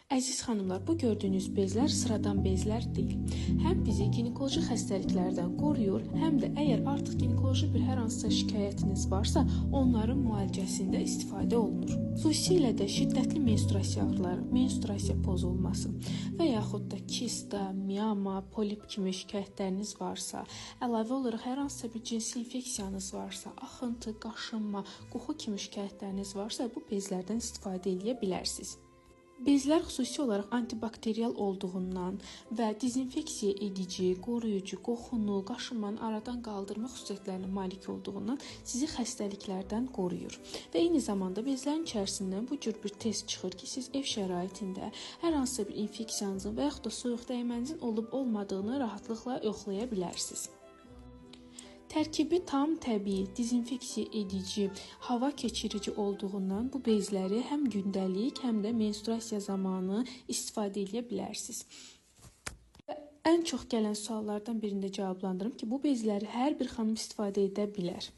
Əziz xanımlar, bu gördüyünüz bezlər sıradan bezlər deyil. Həm bizi ginekoloji xəstəliklərdən qoruyur, həm də əgər artıq ginekoloji bir hər hansısa şikayətiniz varsa, onların müalicəsində istifadə olunur. Xüsusilə də şiddətli menstruasiya ağrıları, menstruasiya pozulması və yaxud da kista, miyama, polip kimi şikayətləriniz varsa, əlavə olaraq hər hansısa bir cinsi infeksiyanız varsa, axıntı, qaşınma, qoxu kimi şikayətləriniz varsa, bu bezlərdən istifadə edə bilərsiniz. Bezlər xüsusi olaraq antibakteriyal olduğundan və dezinfeksiya edici, qoruyucu, qoxunu, qaşınmanı aradan qaldırma xüsusiyyətlərinə malik olduğundan sizi xəstəliklərdən qoruyur. Və eyni zamanda bezlərin içərisindən bu cür bir test çıxır ki, siz ev şəraitində hər hansısa bir infeksiyanızın və yaxud da soyuq dəymənizin olub-olmadığını rahatlıqla yoxlaya bilərsiniz. Tərkibi tam təbii, dezinfeksiya edici, hava keçirici olduğundan bu bezləri həm gündəlik, həm də menstruasiya zamanı istifadə edə bilərsiniz. Ən çox gələn suallardan birində cavablandırım ki, bu bezləri hər bir xanım istifadə edə bilər.